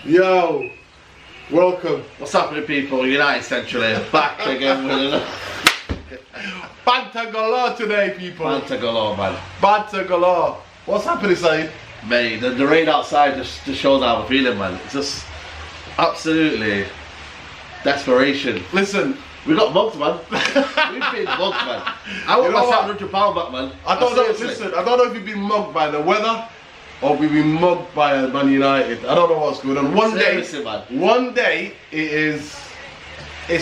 Yo, welcome. What's happening, people? United Central here, back again with another Banter galore today, people. banter galore, man. Banter galore. What's happening, Saeed? Mate, the rain outside just shows how I'm feeling, man. It's just absolutely desperation. Listen, We got mugged, man. We've been mugged, man. I want my £700 back, man. I don't know. Listen, I don't know if you've been mugged by the weather or we've been mugged by Man United. I don't know what's going on. Seriously, man. One day it's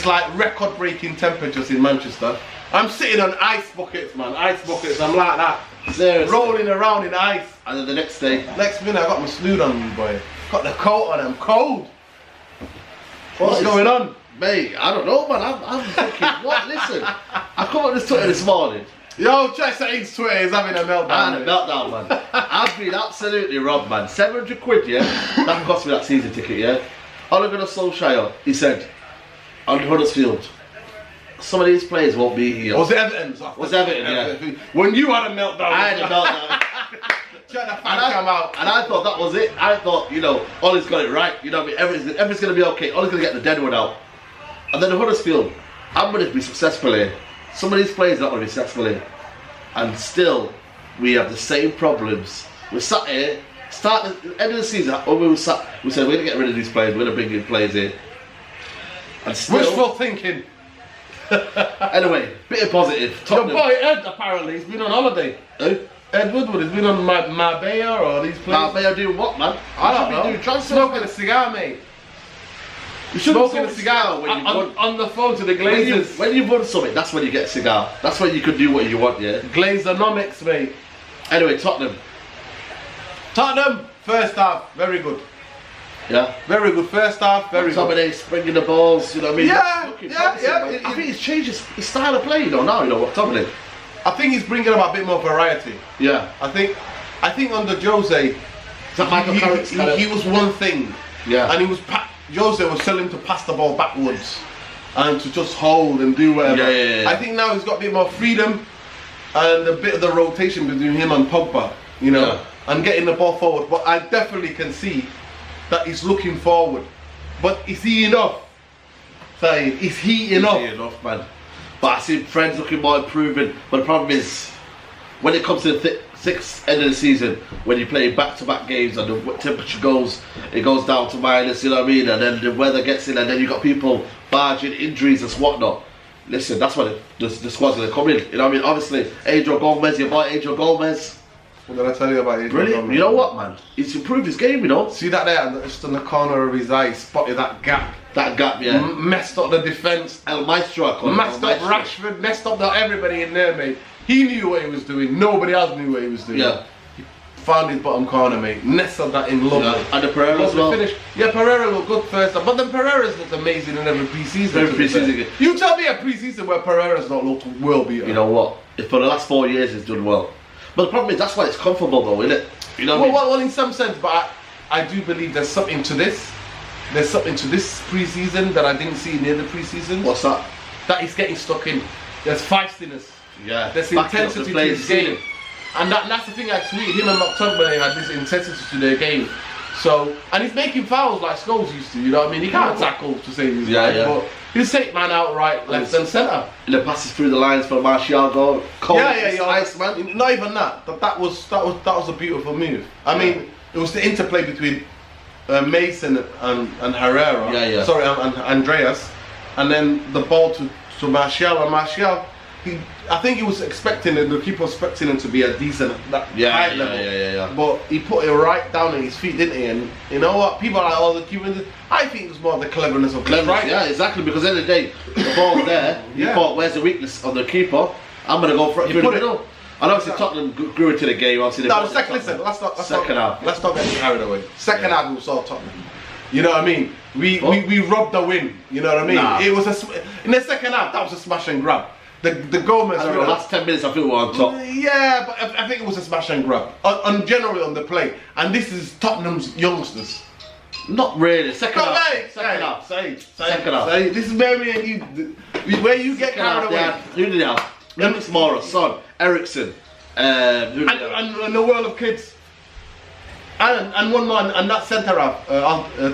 like record-breaking temperatures in Manchester. I'm sitting on ice buckets, man. Ice buckets. I'm like that. Seriously. Rolling around in ice. And then the next day, Next minute, I got my snood on me, boy. Got the coat on. I'm cold. What's going on? mate, I don't know, man. I'm thinking, what? Listen, I come on this Twitter this morning. Yo, check Saeed's Twitter. He's having a meltdown. I had a meltdown, man. I've been absolutely robbed, man. 700 quid, yeah? That cost me that season ticket, yeah? Ole Gunnar Solskjaer, he said, on Huddersfield, some of these players won't be here. Was it Everton? Was Everton, yeah. When you had a meltdown. I had a meltdown. Check the fan come out. And I thought that was it. I thought, you know, Ole's got it right. You know what I mean? Everything's going to be okay. Ole's going to get the dead one out. And then Huddersfield, I'm going to be successful here. Some of these players are not going to be successful here. And still, we have the same problems. We're sat here, start at the end of the season, when we said we're going to get rid of these players, we're going to bring in players here. And still, wishful thinking. Anyway, bit of positive. Your boy Ed, apparently, he's been on holiday. Who? Ed Woodward has been on Marbella or these places. Marbella doing what, man? I don't know. Doing transfers. Smoking a cigar, mate. You shouldn't Smoking a cigar when you on the phone to the Glazers. When you've won something, that's when you get a cigar. That's when you can do what you want, yeah? Glazeronomics, mate. Anyway, Tottenham, first half, very good. yeah? Very good first half, very good. McTominay springing the balls, you know what I mean? Yeah, Looking yeah, promising, yeah. man. I think he's changed his style of play, now, you know, McTominay. I think he's bringing about a bit more variety. Yeah. I think under Jose, Is that Michael Carrick's kind of... he was one thing. Yeah. And Jose was telling him to pass the ball backwards and to just hold and do whatever. Yeah. I think now he's got a bit more freedom and a bit of the rotation between him and Pogba, you know, and getting the ball forward. But I definitely can see that he's looking forward. But is he enough? Is he enough? Is he enough, man? But I see friends looking more improving. But the problem is, when it comes to the end of the season, when you play back-to-back games and the temperature goes down to minus, you know what I mean, and then the weather gets in, and then you got people barging, injuries and whatnot. Listen, that's when the squad's gonna come in. You know what I mean? Obviously, Adrian Gomez, your boy Adrian Gomez. What did I tell you about Adrian Brilliant. Gomez? You know what, man? He's improved his game, you know. See that there, just in the corner of his eye, he spotted that gap. That gap, yeah. Messed up the defence. El Maestro, I call him. Messed up Rashford, messed up everybody in there, mate. He knew what he was doing. Nobody else knew what he was doing. Yeah. He found his bottom corner, mate. Nestled that in lovely. Yeah. And the Pereira as well. Finish. Yeah, Pereira looked good first, but then Pereira's looked amazing in every pre-season. Every pre-season. You tell me a pre-season where Pereira's not looked world beater. You know what? If for the last 4 years he's done well. But the problem is, that's why it's comfortable though, isn't it? You know what I mean? Well, in some sense, but I do believe there's something to this. There's something to this pre-season that I didn't see near the pre-season. What's that? That he's getting stuck in. There's feistiness. Yeah. There's intensity to his game. And that's the thing I tweeted. Him and McTominay had this intensity to their game. So, and he's making fouls like Scholes used to, you know what I mean? He can't tackle to save his life, but he'll take man out right, left and centre. And the passes through the lines for Martial goal. Ice, man. Not even that. That was a beautiful move. I mean, it was the interplay between Mason and Herrera. Sorry, and Andreas, and then the ball to Martial, and Martial. I think he was expecting it. The keeper was expecting him to be a decent high level. But he put it right down at his feet, didn't he? And you know what? People are like, oh, the keeper. I think it was more the cleverness of the strike. Yeah, exactly. Because at the end of the day, the ball's there. You thought, where's the weakness on the keeper? I'm gonna go for it through the middle. And obviously Tottenham grew into the game. Obviously, listen, let's not get carried away. Second half, we saw Tottenham. You know what I mean? We robbed the win. You know what I mean? Nah. It was in the second half. That was a smash and grab. The Gomez. The last 10 minutes, I feel we're on top. Yeah, but I think it was a smash and grab. Generally on the play, and this is Tottenham's youngsters. Not really. Second half. Second half. Second half. This is where me and you, where you get carried away. Who did they have? Lucas Moura, Son, Ericsson. And the world of kids. And one man, and that centre half,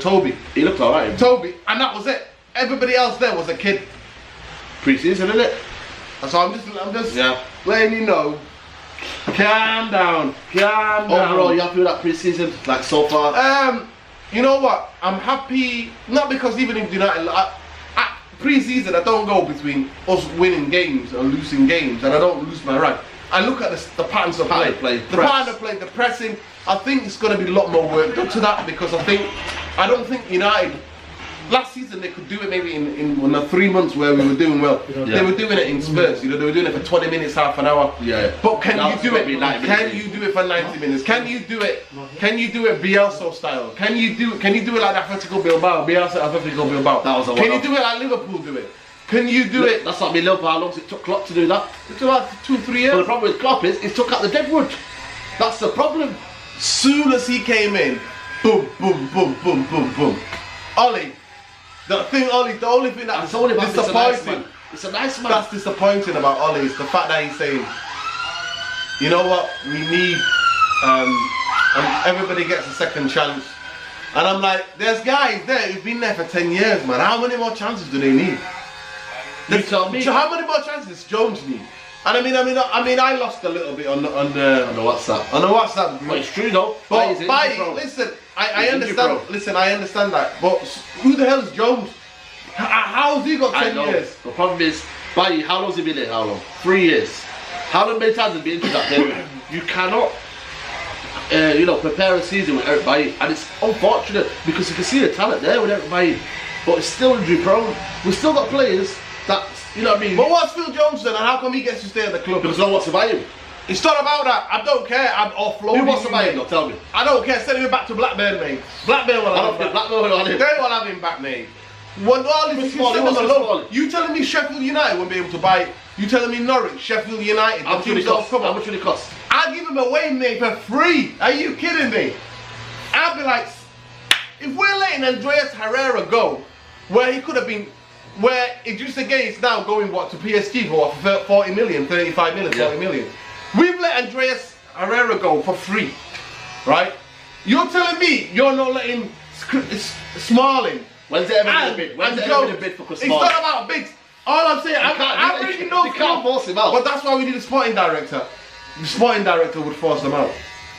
Toby. He looked alright. Toby, and that was it. Everybody else there was a kid. Pre-season, isn't it? So I'm just letting you know. Calm down. Overall, you happy with that pre-season, like so far? You know what? I'm happy, not because even in United, pre-season I don't go between us winning games and losing games, and I don't lose my right. I look at the patterns of play, the pattern of play, the pressing. I think it's going to be a lot more work done to that, because I don't think United last season they could do it maybe in the 3 months where we were doing well. They were doing it in spurts, you know, they were doing it for 20 minutes, half an hour. But can you do it? Can you do it for 90 minutes? Can you do it? Can you do it Bielsa style? Can you do it like Atletico Bilbao? Atletico Bilbao. Can you do it like Liverpool do it? Can you do it? That's like me, Liverpool. How long it took Klopp to do that? It took about 2-3 years. But the problem with Klopp is he took out the deadwood. That's the problem. Soon as he came in, boom, boom, boom, boom, boom, boom. Ollie. The only thing that's disappointing. It's a nice man. That's disappointing about Ollie is the fact that he's saying, you know what, we need, and everybody gets a second chance. And I'm like, there's guys there who've been there for 10 years, man. How many more chances do they need? You tell me. How many more chances does Jones need? And I mean, I lost a little bit on the WhatsApp. On the WhatsApp. But it's true though. But listen, I understand. Listen, I understand that. But who the hell is Jones? How has he got 10 years? The problem is, Bailly, how long has he been there? How long? 3 years. How many times has he been into that period? You cannot, prepare a season with Eric Bailly, and it's unfortunate because you can see the talent there with Eric Bailly, but it's still injury prone. We've still got players that. You know what I mean? But what's Phil Jones then, and how come he gets to stay at the club? Because no one wants to buy him. It's not about that. I don't care. I'm offloading. Who wants to buy him? No, tell me. I don't care. Send him back to Blackburn, mate. Blackburn will have him back. They will have him back, mate. You telling me Sheffield United won't be able to buy it? You telling me Norwich, Sheffield United? How much will it cost? How much will it cost? I'll give him away, mate, for free. Are you kidding me? I'll be like, if we're letting Andreas Herrera go, where he could have been. Where Idrissa Gueye is now going to PSG for what, 40 million, 35 million, 40 million. We've let Andreas Herrera go for free, right? You're telling me you're not letting Smalling. When's it ever been a bid? When's it ever been a bid for Chris Smalling? It's not about bids. All I'm saying, I really know you can't force him out. But that's why we need a sporting director. The sporting director would force them out.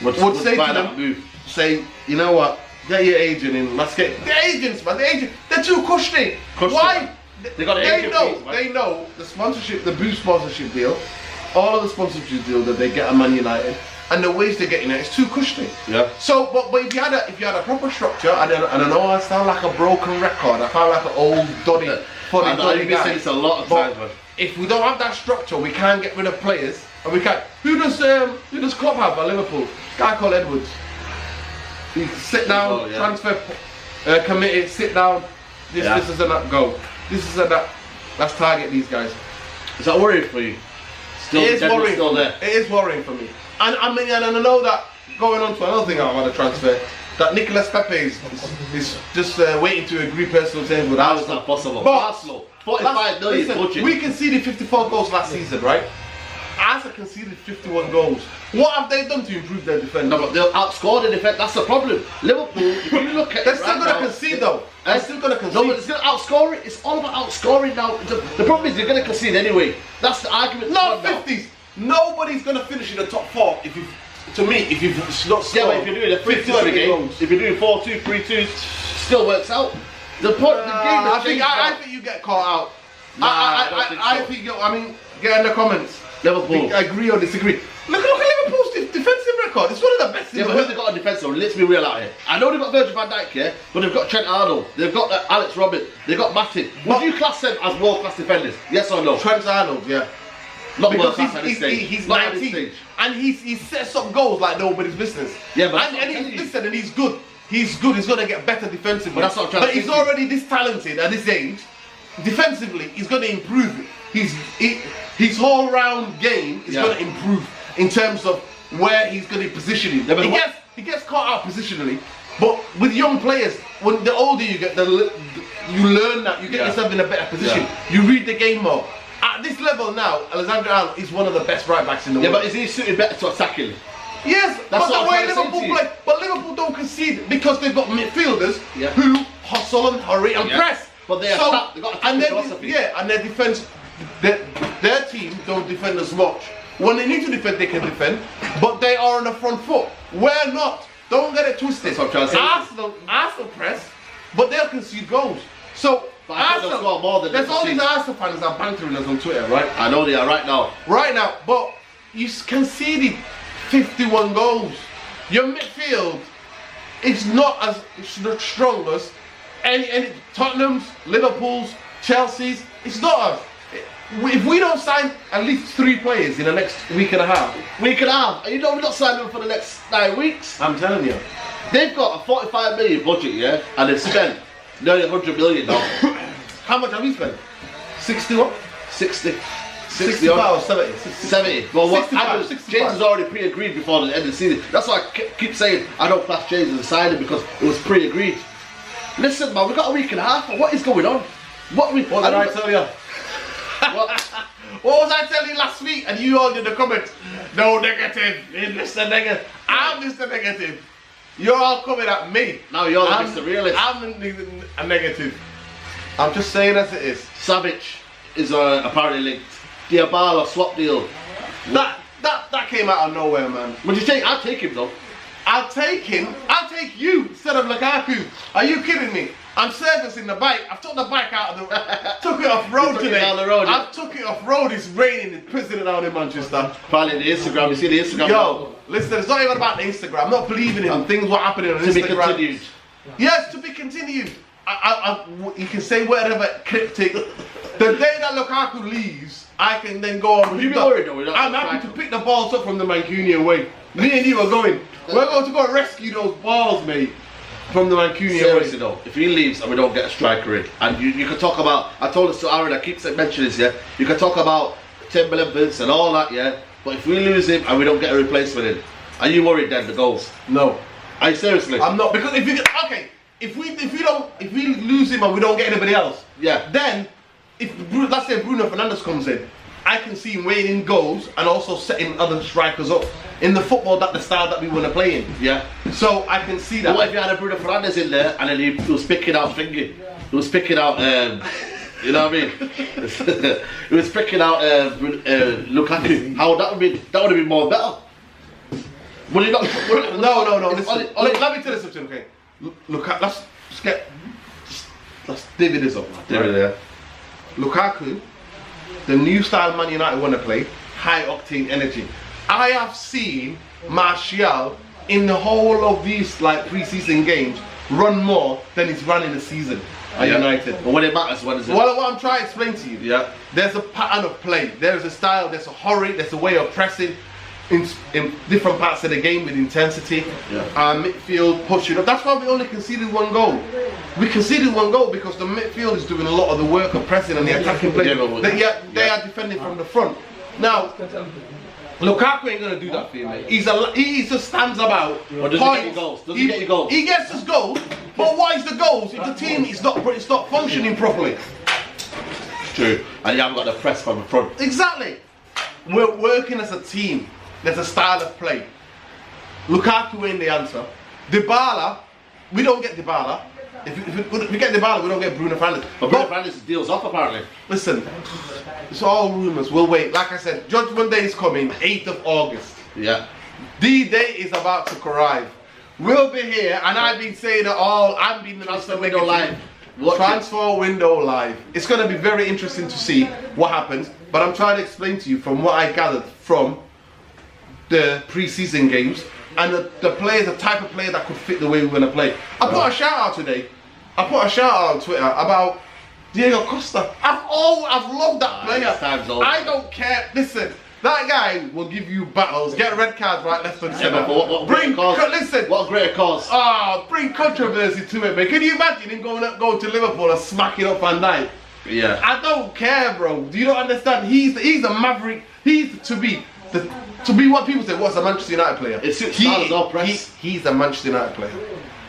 Would say to them, say, you know what? Get your agent in. Let's get the agents, man. They're too cushy. Why? They know the sponsorship, the Boost sponsorship deal, all of the sponsorship deal that they get at Man United, and the ways they're getting it, it's too cushy. Yeah. So, but if you had a proper structure, and I know I sound like a broken record, I sound like an old dodgy guy. This a lot of times, man. If we don't have that structure, we can't get rid of players, and we can't. Who does Klopp have at Liverpool? A guy called Edwards. He sit down, transfer committee, sit down. This is a not go. This is a that. Let's target these guys. Is that worrying for you? It is worrying. It is worrying for me. And I know that going on to another thing about the transfer, that Nicolas Pepe is just waiting to agree personal terms with Arsenal. How is that possible? But Arsenal, 45 million budget. We conceded 54 goals last season, right? Arsenal conceded 51 goals. What have they done to improve their defence? No, but they'll outscore the defence. That's the problem. Liverpool, if you look at they're still going to concede though. They're still going to concede. No, but it's going to outscore it. It's all about outscoring now. The problem is you're going to concede anyway. That's the argument. No, 50s. Nobody's going to finish in the top 4 if you. To me, if you've not scored. Yeah, but if you're doing a 50 game, if you're doing 4-2, 3-2, still works out. The game I think you get caught out. I think get in the comments. Liverpool. Agree or disagree. Look at Liverpool's defensive record. It's one of the best. Yeah, but who've they got on defence though? Let's be real out here. I know they've got Virgil van Dijk here, but they've got Trent Arnold. They've got Alex Robin. They've got Matip. Would you class them as world-class defenders? Yes or no? Trent Arnold, yeah. Not world-class at this stage. He's 19, and he sets up goals like nobody's business. Yeah, but and he's good. He's good. He's going to get better defensively. But that's what I'm trying to he's already this talented at this age. Defensively, he's going to improve. His whole round game is going to improve in terms of where he's going to position him. Yeah, he gets caught out positionally, but with young players, when the older you get, you learn that you get yourself in a better position. Yeah. You read the game more. At this level now, Alexander Arnold is one of the best right backs in the world. Yeah, but is he suited better to attacking? Yes, That's but the what way I'm trying to say Liverpool to you. play, but Liverpool don't concede because they've got midfielders Yeah. who hustle and hurry and Yeah. press. But they attack, they've got a and their, philosophy. yeah, and their defense, their team don't defend as much. When they need to defend, they can defend, but they are on the front foot. We're not. Don't get it twisted. That's what I'm trying to say. Arsenal press, but they'll concede goals. So But I think they'll score more than there's they all these concede. Arsenal fans that are bantering us on Twitter, right? I know they are right now. Right now, but you conceded 51 goals. Your midfield is not as strong as any Tottenham's, Liverpool's, Chelsea's. It's not us. If we don't sign at least 3 players in the next week and a half, Week and a half. And you know we're not signing them for the next 9 weeks. I'm telling you. They've got a 45 million budget, yeah, and they've spent nearly 100 million now. How much have we spent? 60 what? 60. 65 or 70? 70. Well, what 65, happened? 65. James has already pre-agreed before the end of the season. That's why I keep saying I don't class James as a signing because it was pre-agreed. Listen, man, we've got a week and a half. What is going on? What did I tell you? What? What was I telling you last week? And you all in the comments, no negative, Mr. Negative. I'm Mr. Negative. You're all coming at me. Now you're Mr. Realist. I'm a negative. I'm just saying as it is. Savage is apparently linked. Dybala swap deal. That came out of nowhere, man. Would you take? I'll take him though. I'll take him. I'll take you instead of Lukaku. Are you kidding me? I'm servicing the bike. I've took the bike out of the. Took it off road today. Down the road, I've took it off road. It's raining. It's pissing down in Manchester. Probably the Instagram. You see the Instagram. Yo, listen. It's not even about the Instagram. I'm not believing in things what happening on To be Instagram. continued. Yes, to be continued. You can say whatever cryptic. The day that Lukaku leaves, I can then go on. Would you be worried though? I'm happy to pick the balls up from the Mancunian way. Me and you are going. We're going to go and rescue those balls, mate, from the Mancunian Seriously way. though, if he leaves and we don't get a striker in, and you can talk about, I told this to Aaron, I keep mentioning this, yeah, you can talk about Timberland, Vince and all that, yeah, but if we lose him and we don't get a replacement in, are you worried then, the goals? No. Are you seriously? I'm not, because if we lose him and we don't get anybody else, Yeah. then let's say Bruno Fernandes comes in, I can see him weighing in goals and also setting other strikers up in the football the style that we want to play in. Yeah. So I can see that. But what if you had a Bruno Fernandes in there and then he was picking out thingy? He was picking out, you know what I mean? He was picking out Lukaku. How that would have been more better. Would he not? No. Listen, let me tell you something, okay? Look, let's divvy this up. Yeah. Lukaku, the new style Man United want to play, high octane energy. I have seen Martial in the whole of these like pre-season games run more than he's run in the season at United. But when it matters, when is it? Well, what I'm trying to explain to you, Yeah. there's a pattern of play, there's a style, there's a hurry, there's a way of pressing in different parts of the game with intensity, midfield pushing up. That's why we only conceded 1 goal. We conceded 1 goal because the midfield is doing a lot of the work of pressing and the attacking play. They are defending from the front. Now, Lukaku ain't gonna do that for you, mate. He just stands about. But does he get your goals? Does he get your goals? He gets his goals, but what is the goals if the team is not functioning properly? It's true. And you haven't got the press from the front. Exactly. We're working as a team. There's a style of play. Lukaku ain't the answer. Dybala, we don't get Dybala. If we get Dybala, we don't get Bruno Fernandes. But Bruno Fernandes deals off apparently. Listen, it's all rumours. We'll wait. Like I said, Judgment Day is coming, 8th of August. Yeah. D-Day is about to arrive. We'll be here, and I've been saying it all. I've been the Transfer window live. Transfer window live. It's going to be very interesting to see what happens. But I'm trying to explain to you from what I gathered from the pre-season games and the players, the type of player that could fit the way we want to play. I put a shout out today. I put a shout out on Twitter about Diego Costa. I've loved that player. Time's over. I don't care. Listen, that guy will give you battles, get red cards right, left and centre. What a great cause. Bring controversy to it, man. Can you imagine him going to Liverpool and smacking up Van Dijk? Yeah. I don't care, bro. Do you not understand? He's a maverick. He's to be what people say. What's a Manchester United player? He's a Manchester United player.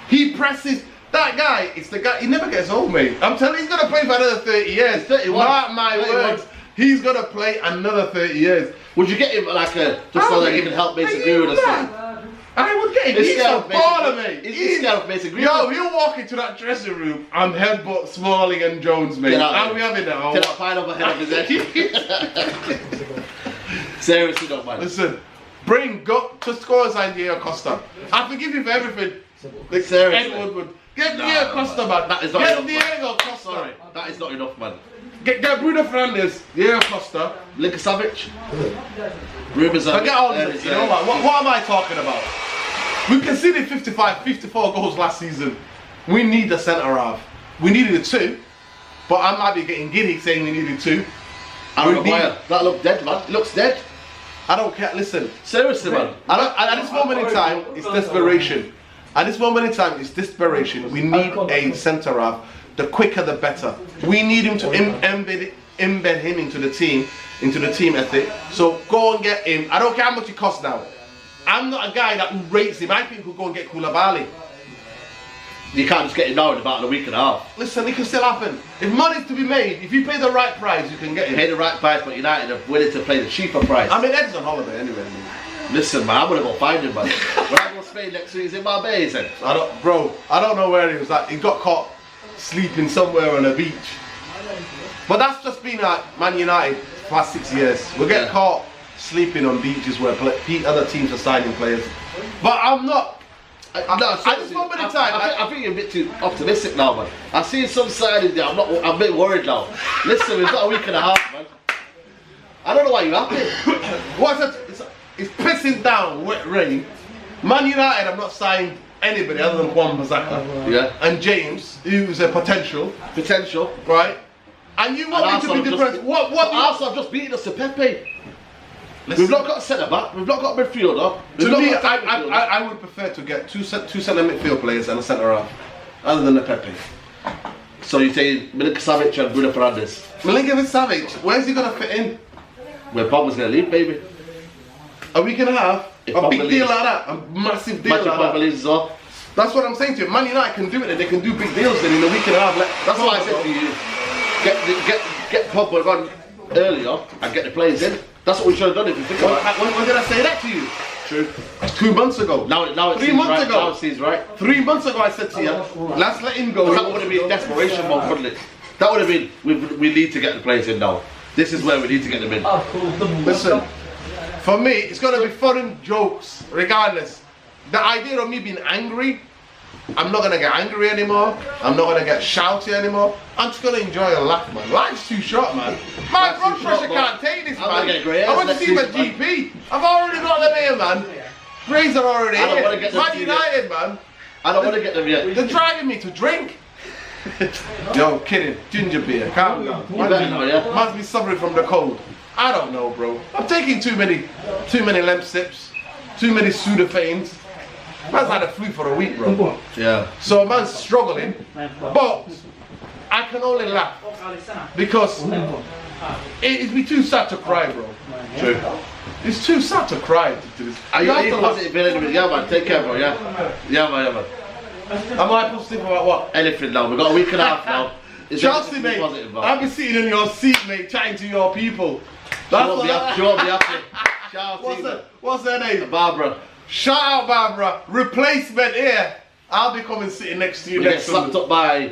He presses. That guy, it's the guy. He never gets old, mate. I'm telling you, he's gonna play for another 30 years. 31. Mark my words. He's gonna play another 30 years. Would you get him like just so that he can help Mason Greenwood or something? I would get him. He's a baller, mate. He's scared of Mason Greenwood. Yo, you walk into that dressing room, I'm headbutt Smalling and Jones, mate. How are we having that? Get that pine over head of his head. Seriously, don't mind. Listen, go to score sign Diego Costa. I forgive you for everything. Seriously. Edward would. Get Diego Costa, man. That is not Get enough. Diego Costa. Sorry, that is not enough, man. Get Bruno Fernandes, Diego Costa. Linka Savic. Rumours are. Forget all this. You know what am I talking about? We conceded 54 goals last season. We need a centre half. We needed 2, but I might be getting giddy saying we needed 2. That looked dead, man. It looks dead. I don't care. Listen, seriously, man. At this moment in time, it's desperation. At this moment in time, it's desperation. We need a centre half. The quicker, the better. We need him to embed him into the team ethic. So go and get him. I don't care how much it costs now. I'm not a guy that rates him. I think we'll go and get Koulibaly. You can't just get him now in about a week and a half. Listen, it can still happen. If money's to be made, if you pay the right price, you can get him. Pay the right price, but United are willing to pay the cheaper price. I mean, Ed's on holiday anyway. Listen, man, I'm gonna go find him, man. When I go to Spain next week, he's in Marbella, he said. I don't know where he was at. He got caught sleeping somewhere on a beach. But that's just been like Man United for the past 6 years. We'll get caught sleeping on beaches where other teams are signing players. But I'm not. I think you're a bit too optimistic now, man. I've seen some signings there. I'm a bit worried now. Listen, we've got a week and a half, man. I don't know why you're happy. It's pissing down, wet rain. Man United have not signed anybody other than Juan Bissaka. Yeah. And James, who's a potential. Potential. Right? And you want me to be depressed. What Arsenal have just beaten us to Pepe. Listen. We've not got a centre back. We've not got a midfielder. To me, I would prefer to get two centre midfield players and a centre half, other than the Pepe. So you're saying Milinkovic Savic and Bruno Fernandes? Milinkovic Savic, where's he gonna fit in? Where Pogba's gonna leave, baby. Are we gonna have a big deal like that? A massive deal like that? Leaves off. That's what I'm saying to you. Man United can do it, and they can do big deals then in a week and a half. That's why I said to you, get Pogba on earlier and get the players in. That's what we should have done if you think about it. When did I say that to you? True. 2 months ago. Now it 3 months ago. Now it seems right. 3 months ago I said to you, let's let him go. That would have been desperation mode, wouldn't it? That would have been, we need to get the players in now. This is where we need to get them in. Listen, for me, it's going to be fun and jokes, regardless. The idea of me being angry, I'm not going to get angry anymore. I'm not going to get shouty anymore. I'm just going to enjoy a laugh, man. Life's too short, man. My blood pressure can't take this, man. I want to see my GP. I've already got them here, man. Grays are already here. Man United, man. I don't want to get them yet. They're driving me to drink. Yo, kidding. Ginger beer. Calm down. Must be suffering from the cold. I don't know, bro. I'm taking too many lemp sips, too many Sudafeds. Man's had a flu for a week, bro. Yeah. So man's struggling, but I can only laugh because it'd be too sad to cry, bro. True. It's too sad to cry. Are you positive in anything? Yeah, man. Take care, bro. Yeah. Yeah, man. Am I positive about what? Anything now. We've got a week and a half now. Chelsea, mate. I'll be sitting in your seat, mate, chatting to your people. She won't be happy. What's her name? Barbara. Shout out, Barbara. Replacement here. I'll be coming sitting next to you we next get slapped up by,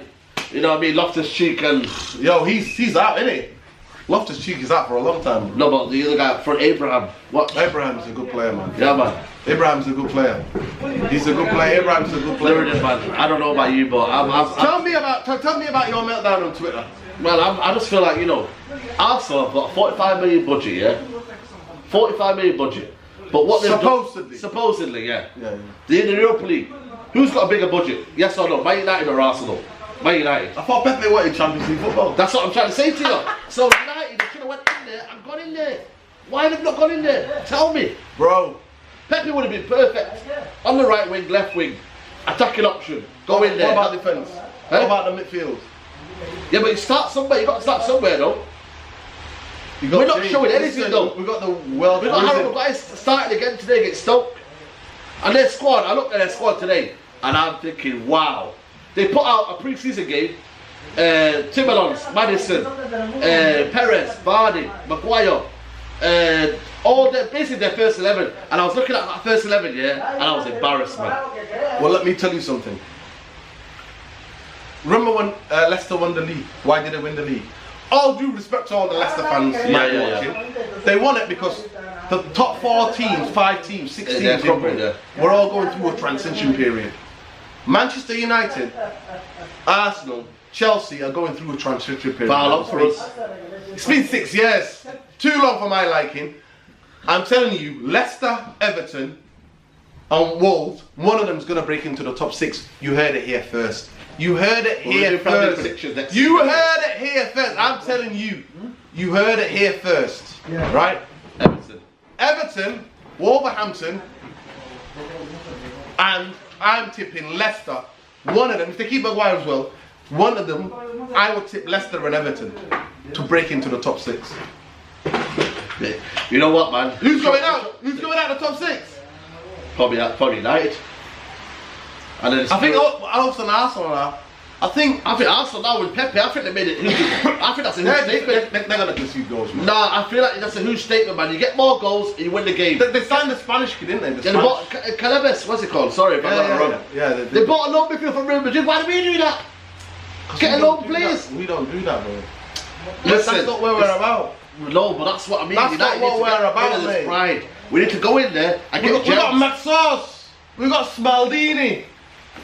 you know what I mean, Loftus-Cheek and... Yo, he's out, isn't he? Loftus-Cheek is out for a long time. No, but the other guy, for Abraham. What? Abraham's a good player, man. Yeah, man. Abraham's a good player. He's a good player. Abraham's a good player. Nuradeen, man. I don't know about you, but tell me about your meltdown on Twitter. Well, I just feel like, you know, Arsenal have got a 45 million budget, yeah? 45 million budget. But what they've supposedly, yeah. The Europa League. Who's got a bigger budget? Yes or no? Man United or Arsenal? Man United. I thought Pepe wanted Champions League football. That's what I'm trying to say to you. So United, they should have went in there and gone in there. Why have they not gone in there? Tell me. Bro. Pepe would have been perfect. On the right wing, left wing. Attacking option. Go in there. What about defence? What about the midfield? Yeah, but you start somewhere. You got to start somewhere, though. We're not showing anything, though. We've got the world. We've got horrible guys starting again today against Stoke. And their squad, I looked at their squad today, and I'm thinking, wow. They put out a pre-season game. Timberlands, Madison, Perez, Vardy, Maguire, basically their first 11, and I was looking at that first 11, yeah, and I was embarrassed, man. Well, let me tell you something. Remember when Leicester won the league? Why did they win the league? All due respect to all the Leicester fans watching, they won it because the top 4 teams, 5 teams, 6 teams, we're all going through a transition period. Manchester United, Arsenal, Chelsea are going through a transition period. Far long for us. It's been 6 years. Too long for my liking. I'm telling you, Leicester, Everton, and Wolves, one of them's going to break into the top 6. You heard it here first. You heard it here first. You heard it here first. I'm telling you. You heard it here first. Yeah. Right? Everton, Wolverhampton, and I'm tipping Leicester. One of them, if they keep Maguire as well, one of them, I would tip Leicester and Everton to break into the top 6. You know what, man? Who's going out? Who's going out the top 6? Probably United. And then I think Arsenal are. I think Arsenal now with Pepe, I think they made it huge. I think that's a huge statement. They're going to concede goals, man. Nah, I feel like that's a huge statement, man. You get more goals and you win the game. They signed the Spanish kid, didn't they? They bought Calabes, what's it called? Sorry if I got it wrong. Yeah, they bought a loan midfield from Real Madrid. Why do we do that? Get a loan players. We don't do that, bro. Listen, that's not where we're about. No, but that's what I mean. That's not what we're about, mate. Pride. We need to go in there and get We got Maxos. We got Smaldini.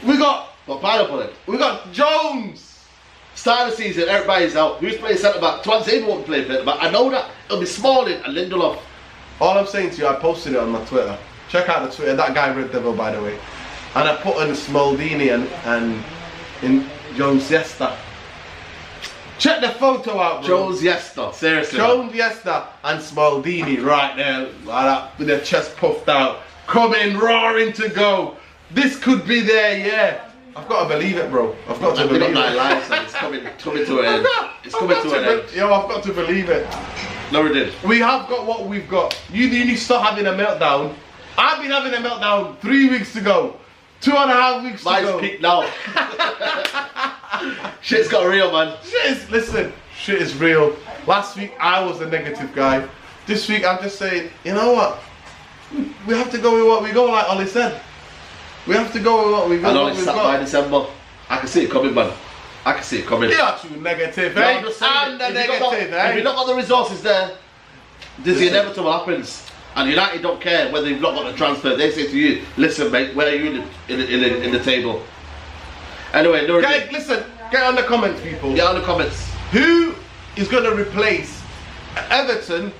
We got pineapple it. We got Jones. Start of the season, everybody's out. Who's playing centre back? Twanzebe won't play centre back. I know that. It'll be Smalling and Lindelof. All I'm saying to you, I posted it on my Twitter. Check out the Twitter. That guy Red Devil, by the way. And I put in Smaldini and in Jones Yesta. Check the photo out, bro. Jones Yesta, seriously. Jones Yesta and Smaldini right there, like that, with their chest puffed out, coming roaring to go. This could be their year. I've got to believe it, bro. I've got to believe it. Lives, it's coming to an end. It's coming to an end. Yo, I've got to believe it. No, we did. We have got what we've got. You need to stop having a meltdown. I've been having a meltdown 3 weeks ago. 2.5 weeks ago. Mine's peaked now. Shit's got real, man. Shit is real. Last week I was the negative guy. This week I'm just saying, you know what? We have to go with what we go, like Ollie said. We have to go with what we got. I know it's by December. I can see it coming, man. I can see it coming. You're too negative, eh? I'm the negative, eh? If you've not got the resources there, the inevitable happens. And United don't care whether you've not got the transfer. They say to you, listen, mate, where are you in the table? Anyway, Nuradeen. Listen, get on the comments, people. Get on the comments. Who is going to replace Everton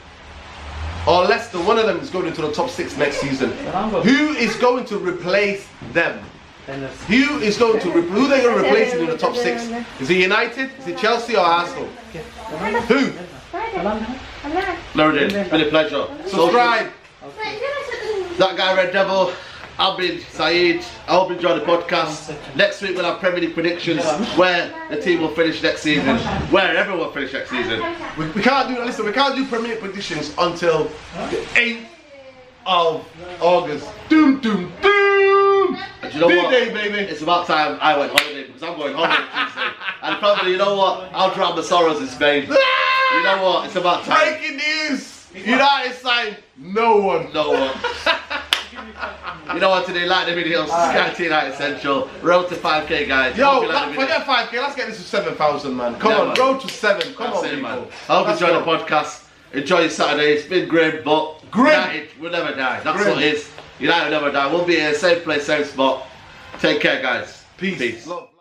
or Leicester? One of them is going into the top 6 next season. Who is going to replace them? Who is going to who they going to replace in the top 6? Is it United? Is it Chelsea or Arsenal? Who? Nuradeen, it's been a pleasure. Subscribe. That guy Red Devil, I've been Saeed. I hope you enjoy the podcast. Next week we'll have Premier League predictions, where the team will finish next season, where everyone will finish next season. We can't do that. Listen, we can't do Premier League predictions until the 8th of August. Doom, doom, doom. And you know what? Day, baby. It's about time I went holiday, because I'm going holiday Tuesday. And probably, you know what? I'll drown my sorrows in Spain. You know what? It's about time. Breaking news! United signed no one. No one. You know what today? Like the video, subscribe to United Central. Road to 5k, guys. Yo, forget 5k. Let's get this to 7,000, man. Come on, road to 7. Come on, people. Man. I hope you enjoy the podcast. Enjoy your Saturday. It's been grim, but United will never die. That's what it is. United will never die. We'll be here, same place, same spot. Take care, guys. Peace. Love.